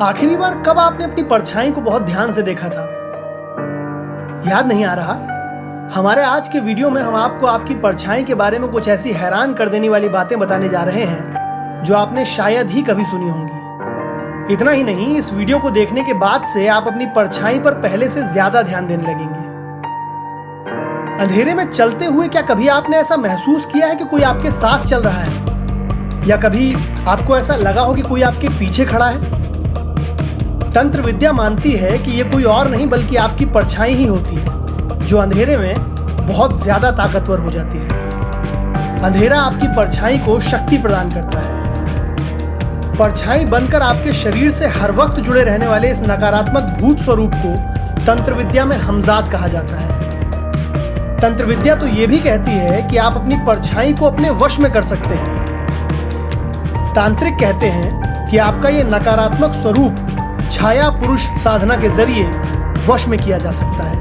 आखिरी बार कब आपने अपनी परछाई को बहुत ध्यान से देखा था? याद नहीं आ रहा? हमारे आज के वीडियो में हम आपको आपकी परछाई के बारे में कुछ ऐसी हैरान कर देने वाली बातें बताने जा रहे हैं जो आपने शायद ही कभी सुनी होंगी। इतना ही नहीं, इस वीडियो को देखने के बाद से आप अपनी परछाई पर पहले से ज्यादा ध्यान देने लगेंगे। अंधेरे में चलते हुए क्या कभी आपने ऐसा महसूस किया है कि कोई आपके साथ चल रहा है, या कभी आपको ऐसा लगा हो कि कोई आपके पीछे खड़ा है? तंत्र विद्या मानती है कि यह कोई और नहीं बल्कि आपकी परछाई ही होती है जो अंधेरे में बहुत ज्यादा ताकतवर हो जाती है। अंधेरा आपकी परछाई को शक्ति प्रदान करता है। परछाई बनकर आपके शरीर से हर वक्त जुड़े रहने वाले इस नकारात्मक भूत स्वरूप को तंत्र विद्या में हमजाद कहा जाता है। तंत्र विद्या तो यह भी कहती है कि आप अपनी परछाई को अपने वश में कर सकते हैं। तांत्रिक कहते हैं कि आपका यह नकारात्मक स्वरूप छाया पुरुष साधना के जरिए वश में किया जा सकता है।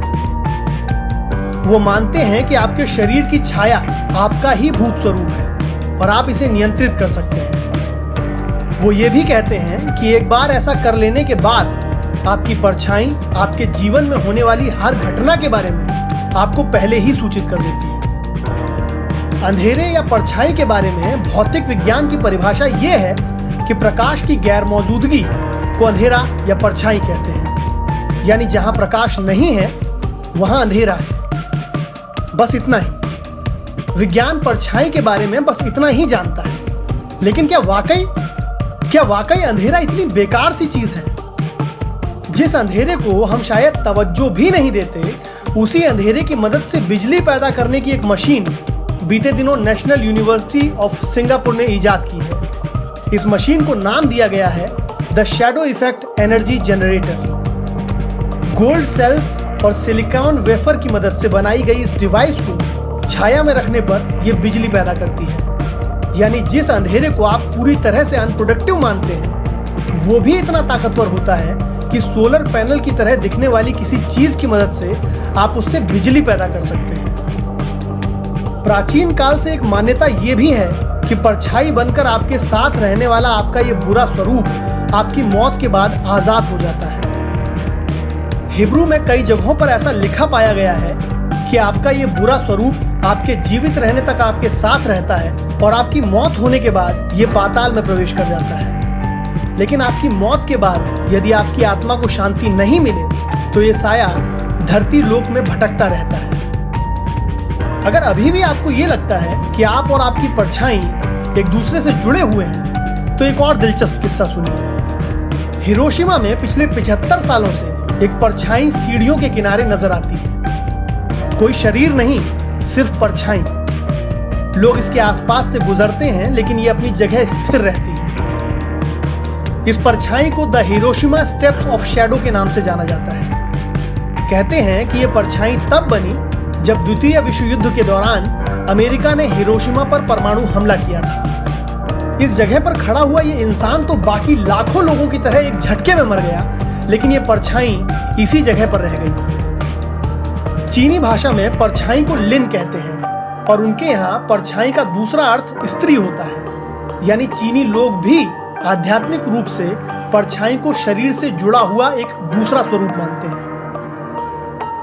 वो मानते हैं कि आपके शरीर की छाया आपका ही भूत स्वरूप है और आप इसे नियंत्रित कर सकते हैं। वो ये भी कहते हैं कि एक बार ऐसा कर लेने के बाद आपकी परछाई आपके जीवन में होने वाली हर घटना के बारे में आपको पहले ही सूचित कर देती है। अंधेरे या परछाई के बारे में भौतिक विज्ञान की परिभाषा यह है कि प्रकाश की गैर मौजूदगी को अंधेरा या परछाई कहते हैं। यानी जहां प्रकाश नहीं है वहां अंधेरा है। बस इतना ही। विज्ञान परछाई के बारे में बस इतना ही जानता है। लेकिन क्या वाकई अंधेरा इतनी बेकार सी चीज है? जिस अंधेरे को हम शायद तवज्जो भी नहीं देते, उसी अंधेरे की मदद से बिजली पैदा करने की एक मशीन बीते दिनों नेशनल यूनिवर्सिटी ऑफ सिंगापुर ने इजाद की है। इस मशीन को नाम दिया गया है the shadow effect energy generator. Gold cells और सिलिकॉन वेफर की मदद से बनाई गई इस डिवाइस को छाया में रखने पर यह बिजली पैदा करती है। यानी जिस अंधेरे को आप पूरी तरह से अनप्रोडक्टिव मानते हैं, वो भी इतना ताकतवर होता है कि सोलर पैनल की तरह दिखने वाली किसी चीज की मदद से आप उससे बिजली पैदा कर सकते हैं। प्राचीन काल से एक मान्यता यह भी है कि परछाई बनकर आपके साथ रहने वाला आपका यह बुरा स्वरूप आपकी मौत के बाद आजाद हो जाता है। हिब्रू में कई जगहों पर ऐसा लिखा पाया गया है कि आपका यह बुरा स्वरूप आपके जीवित रहने तक आपके साथ रहता है और आपकी मौत होने के बाद यह पाताल में प्रवेश कर जाता है। लेकिन आपकी मौत के बाद यदि आपकी आत्मा को शांति नहीं मिले तो यह साया धरती लोक में भटकता रहता है। अगर अभी भी आपको यह लगता है कि आप और आपकी परछाई एक दूसरे से जुड़े हुए हैं, तो एक और दिलचस्प किस्सा सुनिए। हिरोशिमा में पिछले 75 सालों से एक परछाई सीढ़ियों के किनारे नजर आती है। कोई शरीर नहीं, सिर्फ परछाई। लोग इसके आसपास से गुजरते हैं लेकिन ये अपनी जगह स्थिर रहती है। इस परछाई को the Hiroshima steps of shadow के नाम से जाना जाता है। कहते हैं कि यह परछाई तब बनी जब द्वितीय विश्व युद्ध के दौरान अमेरिका ने हिरोशिमा पर परमाणु हमला किया था। इस जगह पर खड़ा हुआ ये इंसान तो बाकी लाखों लोगों की तरह एक झटके में मर गया, लेकिन ये परछाई इसी जगह पर रह गई। चीनी भाषा में परछाई को लिन कहते हैं और उनके यहाँ परछाई का दूसरा अर्थ स्त्री होता है। यानी चीनी लोग भी आध्यात्मिक रूप से परछाई को शरीर से जुड़ा हुआ एक दूसरा स्वरूप मानते हैं।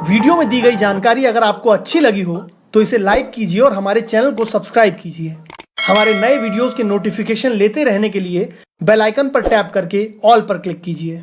वीडियो में दी गई जानकारी अगर आपको अच्छी लगी हो तो इसे लाइक कीजिए और हमारे चैनल को सब्सक्राइब कीजिए। हमारे नए वीडियोस के नोटिफिकेशन लेते रहने के लिए बेल आइकन पर टैप करके ऑल पर क्लिक कीजिए।